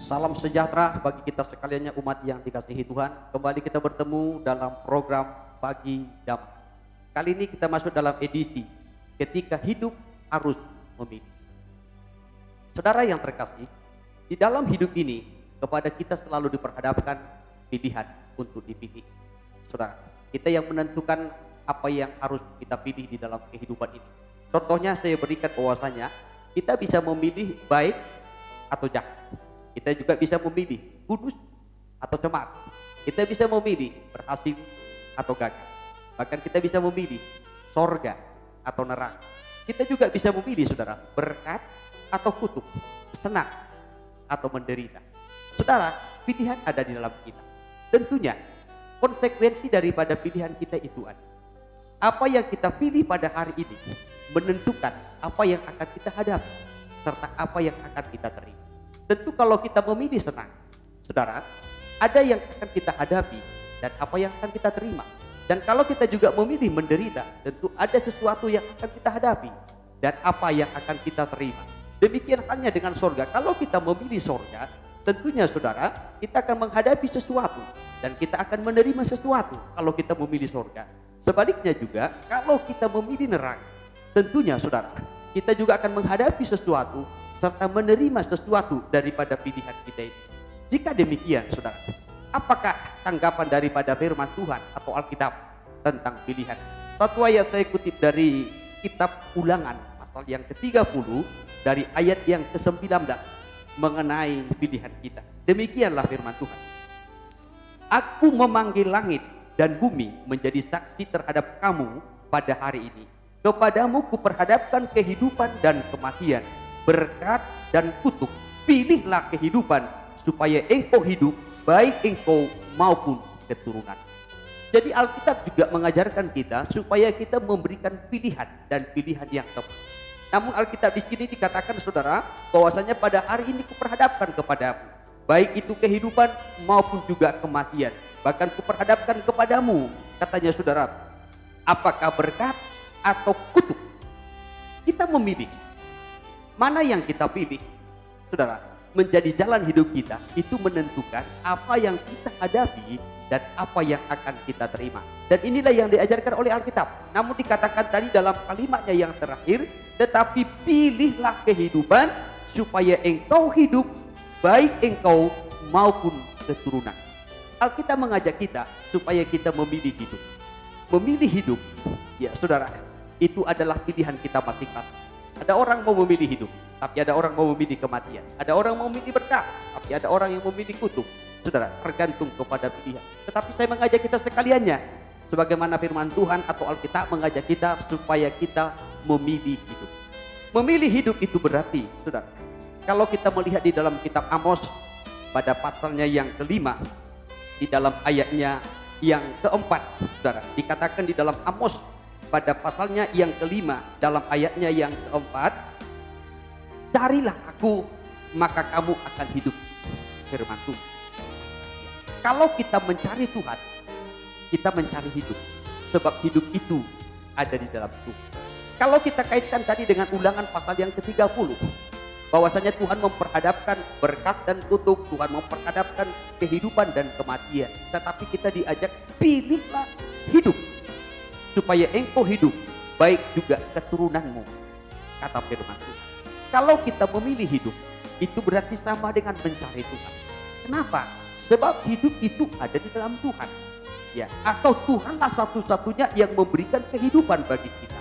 Salam sejahtera bagi kita sekaliannya umat yang dikasihi Tuhan. Kembali kita bertemu dalam program Pagi Damai. Kali ini kita masuk dalam edisi ketika hidup harus memilih. Saudara yang terkasih, di dalam hidup ini kepada kita selalu diperhadapkan pilihan untuk dipilih. Saudara, kita yang menentukan apa yang harus kita pilih di dalam kehidupan ini. Contohnya saya berikan bahwasanya kita bisa memilih baik atau jahat. Kita juga bisa memilih kudus atau cemar. Kita bisa memilih berhasil atau gagal. Bahkan kita bisa memilih sorga atau neraka. Kita juga bisa memilih, saudara, berkat atau kutuk, senang atau menderita. Saudara, pilihan ada di dalam kita. Tentunya konsekuensi daripada pilihan kita itu ada. Apa yang kita pilih pada hari ini menentukan apa yang akan kita hadapi serta apa yang akan kita terima. Tentu kalau kita memilih senang, saudara, ada yang akan kita hadapi dan apa yang akan kita terima. Dan kalau kita juga memilih menderita, tentu ada sesuatu yang akan kita hadapi dan apa yang akan kita terima. Demikian halnya dengan sorga. Kalau kita memilih sorga, tentunya saudara, kita akan menghadapi sesuatu dan kita akan menerima sesuatu kalau kita memilih sorga. Sebaliknya juga, kalau kita memilih neraka, tentunya saudara, kita juga akan menghadapi sesuatu serta menerima sesuatu daripada pilihan kita ini. Jika demikian, saudara, apakah tanggapan daripada firman Tuhan atau Alkitab tentang pilihan? Satu ayat saya kutip dari kitab Ulangan pasal yang ke-30 dari ayat yang ke-19 mengenai pilihan kita. Demikianlah firman Tuhan. Aku memanggil langit dan bumi menjadi saksi terhadap kamu pada hari ini. Kepadamu kuperhadapkan kehidupan dan kematian, berkat dan kutuk. Pilihlah kehidupan supaya engkau hidup, baik engkau maupun keturunan. Jadi Alkitab juga mengajarkan kita supaya kita memberikan pilihan dan pilihan yang tepat. Namun Alkitab di sini dikatakan, saudara, bahwasanya pada hari ini kuperhadapkan kepadamu, baik itu kehidupan maupun juga kematian. Bahkan kuperhadapkan kepadamu, katanya saudara, apakah berkat atau kutuk. Kita memilih mana yang kita pilih, saudara. Menjadi jalan hidup kita itu menentukan apa yang kita hadapi dan apa yang akan kita terima. Dan inilah yang diajarkan oleh Alkitab. Namun dikatakan tadi dalam kalimatnya yang terakhir, tetapi pilihlah kehidupan supaya engkau hidup, baik engkau maupun keturunan. Alkitab mengajak kita supaya kita memilih hidup. Memilih hidup, ya saudara, itu adalah pilihan kita masing-masing. Ada orang mau memilih hidup, tapi ada orang mau memilih kematian. Ada orang mau memilih berkat, tapi ada orang yang memilih kutuk. Saudara, tergantung kepada pilihan. Tetapi saya mengajak kita sekaliannya, sebagaimana firman Tuhan atau Alkitab mengajak kita supaya kita memilih hidup. Memilih hidup itu berarti, saudara, kalau kita melihat di dalam kitab Amos pada pasalnya yang kelima, di dalam ayatnya yang keempat, saudara, dikatakan di dalam Amos pada pasalnya yang kelima dalam ayatnya yang keempat, carilah aku maka kamu akan hidup, firman Tuhan. Kalau kita mencari Tuhan, kita mencari hidup, sebab hidup itu ada di dalam Tuhan. Kalau kita kaitkan tadi dengan Ulangan pasal yang ke-30, bahwasanya Tuhan memperhadapkan berkat dan kutuk, Tuhan memperhadapkan kehidupan dan kematian, tetapi kita diajak pilihlah hidup supaya engkau hidup, baik juga keturunanmu, kata firman Tuhan. Kalau kita memilih hidup, itu berarti sama dengan mencari Tuhan. Kenapa? Sebab hidup itu ada di dalam Tuhan. Ya, atau Tuhanlah satu-satunya yang memberikan kehidupan bagi kita.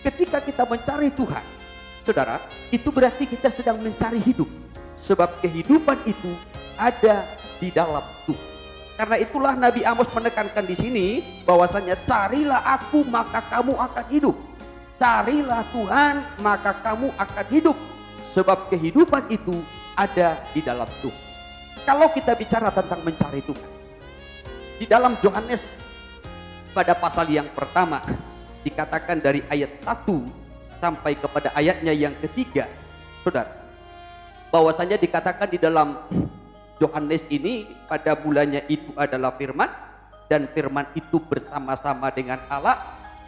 Ketika kita mencari Tuhan, saudara, itu berarti kita sedang mencari hidup. Sebab kehidupan itu ada di dalam Tuhan. Karena itulah Nabi Amos menekankan di sini bahwasanya carilah aku maka kamu akan hidup. Carilah Tuhan maka kamu akan hidup. Sebab kehidupan itu ada di dalam Tuhan. Kalau kita bicara tentang mencari Tuhan, di dalam Yohanes pada pasal yang pertama dikatakan dari ayat 1 sampai kepada ayatnya yang ketiga, saudara, bahwasanya dikatakan di dalam Yohanes ini pada bulannya itu adalah firman, dan firman itu bersama-sama dengan Allah,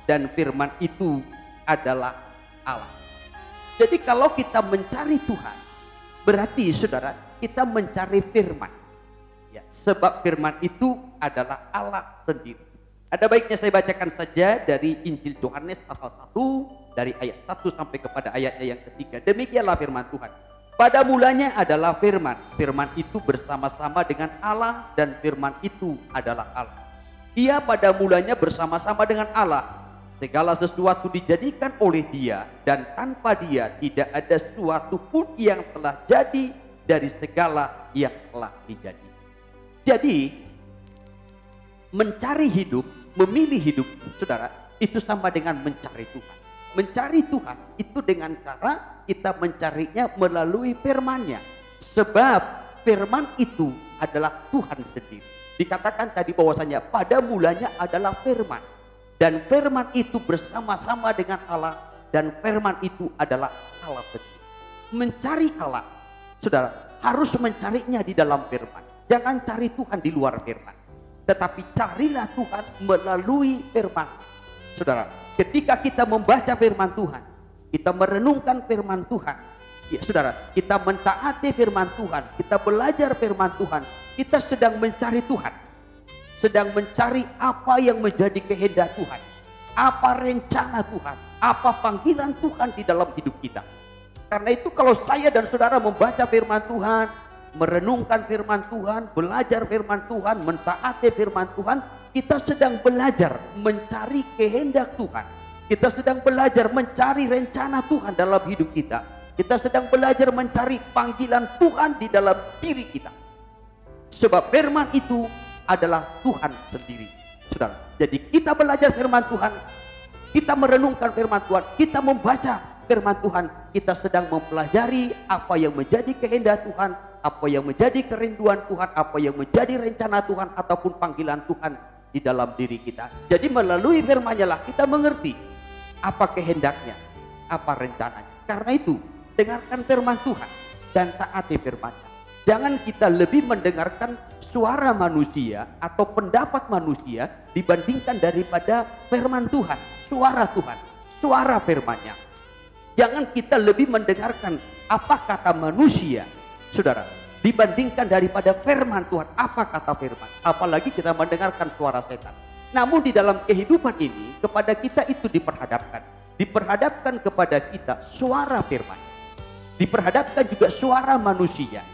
dan firman itu adalah Allah. Jadi kalau kita mencari Tuhan, berarti saudara, kita mencari firman. Ya, sebab firman itu adalah Allah sendiri. Ada baiknya saya bacakan saja dari Injil Yohanes pasal 1 dari ayat 1 sampai kepada ayatnya yang ketiga. Demikianlah firman Tuhan. Pada mulanya adalah firman. Firman itu bersama-sama dengan Allah dan firman itu adalah Allah. Ia pada mulanya bersama-sama dengan Allah. Segala sesuatu dijadikan oleh Dia dan tanpa Dia tidak ada sesuatu pun yang telah jadi dari segala yang telah dijadi. Jadi mencari hidup, memilih hidup, saudara, itu sama dengan mencari Tuhan. Mencari Tuhan itu dengan cara kita mencarinya melalui firman-Nya. Sebab firman itu adalah Tuhan sendiri. Dikatakan tadi bahwasanya pada mulanya adalah firman. Dan firman itu bersama-sama dengan Allah. Dan firman itu adalah Allah sendiri. Mencari Allah, saudara, harus mencarinya di dalam firman. Jangan cari Tuhan di luar firman. Tetapi carilah Tuhan melalui firman. Saudara, ketika kita membaca firman Tuhan, kita merenungkan firman Tuhan, ya saudara, kita mentaati firman Tuhan, kita belajar firman Tuhan, kita sedang mencari Tuhan, sedang mencari apa yang menjadi kehendak Tuhan, apa rencana Tuhan, apa panggilan Tuhan di dalam hidup kita. Karena itu kalau saya dan saudara membaca firman Tuhan, merenungkan firman Tuhan, belajar firman Tuhan, mentaati firman Tuhan, kita sedang belajar mencari kehendak Tuhan. Kita sedang belajar mencari rencana Tuhan dalam hidup kita. Kita sedang belajar mencari panggilan Tuhan di dalam diri kita. Sebab firman itu adalah Tuhan sendiri. Saudara, jadi kita belajar firman Tuhan, kita merenungkan firman Tuhan, kita membaca firman Tuhan, kita sedang mempelajari apa yang menjadi kehendak Tuhan, apa yang menjadi kerinduan Tuhan, apa yang menjadi rencana Tuhan ataupun panggilan Tuhan di dalam diri kita. Jadi melalui firman-Nya lah kita mengerti apa kehendaknya, apa rencananya. Karena itu dengarkan firman Tuhan dan taati firman-Nya. Jangan kita lebih mendengarkan suara manusia atau pendapat manusia dibandingkan daripada firman Tuhan, suara Tuhan, suara firman-Nya. Jangan kita lebih mendengarkan apa kata manusia, saudara, dibandingkan daripada firman Tuhan, apa kata firman. Apalagi kita mendengarkan suara setan. Namun di dalam kehidupan ini kepada kita itu diperhadapkan kepada kita suara firman, diperhadapkan juga suara manusia,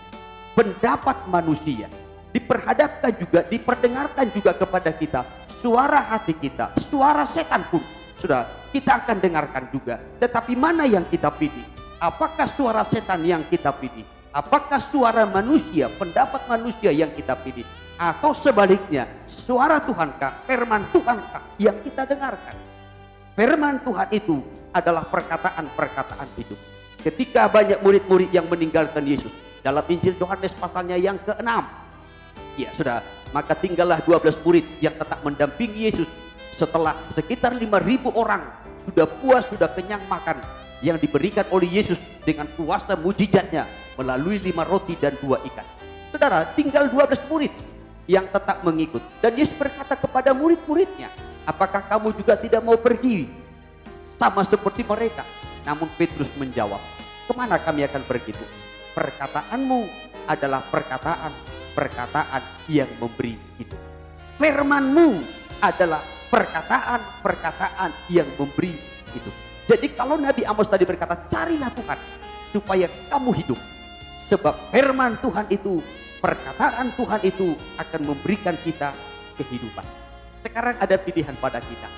pendapat manusia, diperhadapkan juga, diperdengarkan juga kepada kita suara hati kita, suara setan pun, sudah kita akan dengarkan juga. Tetapi mana yang kita pilih? Apakah suara setan yang kita pilih? Apakah suara manusia, pendapat manusia yang kita pilih? Atau sebaliknya, suara Tuhankah, firman Tuhankah yang kita dengarkan? Firman Tuhan itu adalah perkataan-perkataan hidup. Ketika banyak murid-murid yang meninggalkan Yesus, dalam Injil Yohanes pasalnya yang ke-6, ya sudah, maka tinggallah 12 murid yang tetap mendampingi Yesus. Setelah sekitar 5.000 orang sudah puas, sudah kenyang makan yang diberikan oleh Yesus dengan kuasa mujizatnya melalui 5 roti dan 2 ikan. Saudara, tinggal 12 murid yang tetap mengikut. Dan Yesus berkata kepada murid-muridnya, apakah kamu juga tidak mau pergi sama seperti mereka? Namun Petrus menjawab, kemana kami akan pergi? Perkataanmu adalah perkataan yang memberi hidup. Firmanmu adalah perkataan yang memberi hidup. Jadi kalau Nabi Amos tadi berkata, carilah Tuhan supaya kamu hidup. Sebab firman Tuhan itu, perkataan Tuhan itu akan memberikan kita kehidupan. Sekarang ada pilihan pada kita.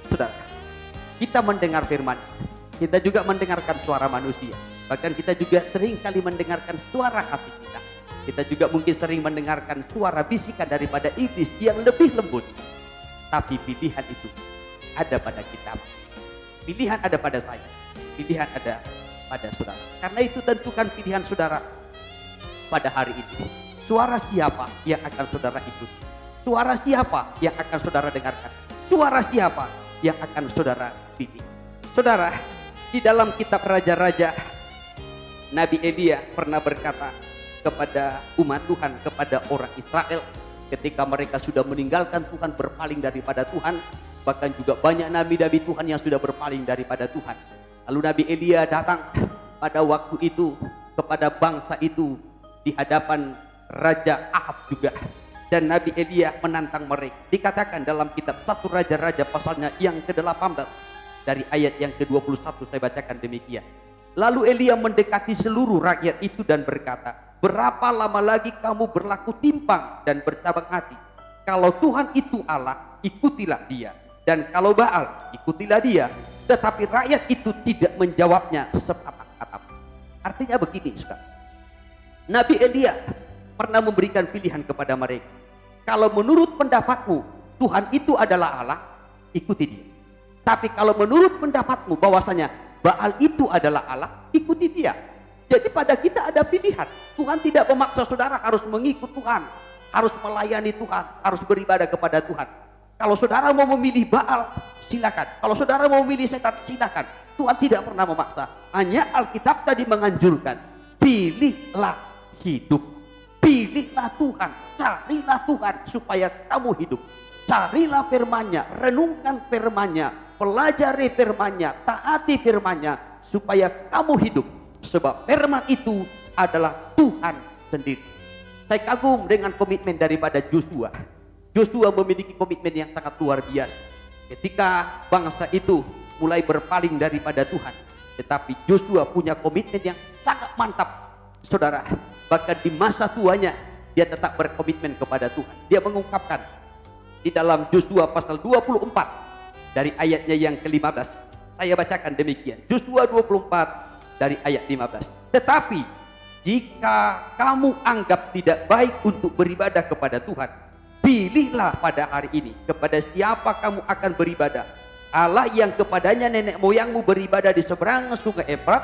Saudara, kita mendengar firman, kita juga mendengarkan suara manusia. Bahkan kita juga sering kali mendengarkan suara hati kita. Kita juga mungkin sering mendengarkan suara bisikan daripada iblis yang lebih lembut. Tapi pilihan itu ada pada kita. Pilihan ada pada saya. Pilihan ada pada saudara. Karena itu tentukan pilihan saudara pada hari ini. Suara siapa yang akan saudara ikut? Suara siapa yang akan saudara dengarkan? Suara siapa yang akan saudara pilih? Saudara, di dalam kitab Raja-Raja, Nabi Elia pernah berkata kepada umat Tuhan, kepada orang Israel, ketika mereka sudah meninggalkan Tuhan, berpaling daripada Tuhan, bahkan juga banyak nabi-nabi Tuhan yang sudah berpaling daripada Tuhan. Lalu Nabi Elia datang pada waktu itu kepada bangsa itu di hadapan Raja Ahab juga. Dan Nabi Elia menantang mereka. Dikatakan dalam kitab 1 Raja-Raja pasalnya yang ke-18 dari ayat yang ke-21, saya bacakan demikian. Lalu Elia mendekati seluruh rakyat itu dan berkata, berapa lama lagi kamu berlaku timpang dan bercabang hati? Kalau Tuhan itu Allah, ikutilah dia. Dan kalau Baal, ikutilah dia. Tetapi rakyat itu tidak menjawabnya sepatah kata. Artinya begini, saudara. Nabi Elia pernah memberikan pilihan kepada mereka. Kalau menurut pendapatmu Tuhan itu adalah Allah, ikuti dia. Tapi kalau menurut pendapatmu bahwasanya Baal itu adalah Allah, ikuti dia. Jadi pada kita ada pilihan. Tuhan tidak memaksa saudara harus mengikut Tuhan, harus melayani Tuhan, harus beribadah kepada Tuhan. Kalau saudara mau memilih Baal, silakan. Kalau saudara mau memilih setan, silakan. Tuhan tidak pernah memaksa. Hanya Alkitab tadi menganjurkan, pilihlah hidup. Pilihlah Tuhan, carilah Tuhan supaya kamu hidup. Carilah firman-Nya, renungkan firman-Nya, pelajari firman-Nya, taati firman-Nya supaya kamu hidup. Sebab firman itu adalah Tuhan sendiri. Saya kagum dengan komitmen daripada Joshua. Joshua memiliki komitmen yang sangat luar biasa. Ketika bangsa itu mulai berpaling daripada Tuhan, tetapi Joshua punya komitmen yang sangat mantap, saudara. Bahkan di masa tuanya dia tetap berkomitmen kepada Tuhan. Dia mengungkapkan di dalam Joshua pasal 24 dari ayatnya yang ke-15. Saya bacakan demikian. Joshua 24 dari ayat 15. Tetapi jika kamu anggap tidak baik untuk beribadah kepada Tuhan, pilihlah pada hari ini kepada siapa kamu akan beribadah. Allah yang kepadanya nenek moyangmu beribadah di seberang sungai Efrat,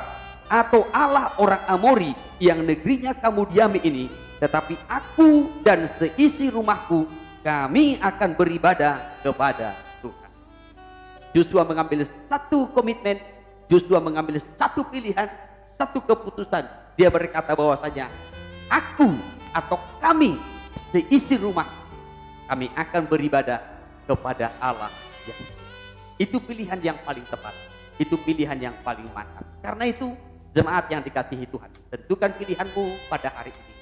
atau Allah orang Amori yang negerinya kamu diami ini. Tetapi aku dan seisi rumahku, kami akan beribadah kepada Tuhan. Joshua mengambil satu komitmen, Joshua mengambil satu pilihan, satu keputusan. Dia berkata bahwasanya aku atau kami seisi rumah, kami akan beribadah kepada Allah. Itu pilihan yang paling tepat, itu pilihan yang paling mantap. Karena itu jemaat yang dikasihi Tuhan, tentukan pilihanmu pada hari ini.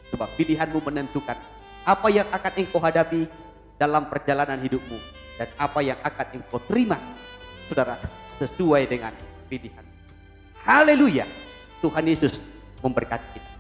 Sebab pilihanmu menentukan apa yang akan engkau hadapi dalam perjalanan hidupmu, dan apa yang akan engkau terima, saudara, sesuai dengan pilihan. Haleluya. Tuhan Yesus memberkati kita.